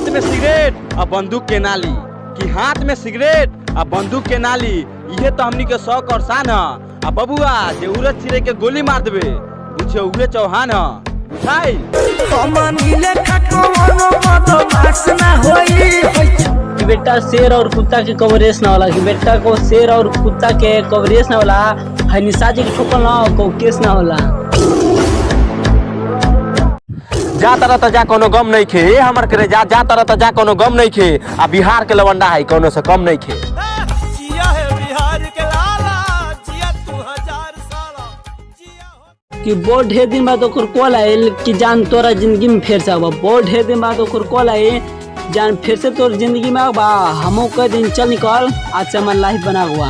हाथ में सिगरेट और बंदूक के नाली, कि हाथ में सिगरेट और बंदूक के नाली, ये तो हमनी के शौक और शान है। आ बबुआ जे उरत चिरे के गोली मार देबे बुझे उहे चौहान है, बुझाई। कि बेटा शेर और कुत्ता के कवरेज ना होला, कि बेटा को शेर और कुत्ता के कवरेज ना होला, है निशाजी के ठोकल ना को केस ना होला। जा तरह त जा कोनो गम नहीं खे, हमर करे जा तरह त जा कोनो गम नहीं खे। आ बिहार के लवंडा है कोनो से कम नहीं खे। जिया है बिहार के लाला, जिया तू 1000 साला। कि बहुत ढेर दिन बाद ओकर कॉल आयल कि जान तोरा जिंदगी में फिर से आबा। बहुत ढेर दिन बाद ओकर कॉल आए जान फिर से तोर जिंदगी में आबा। हमो कह दिन चल निकल, आज से हमार लाइफ बना हुआ।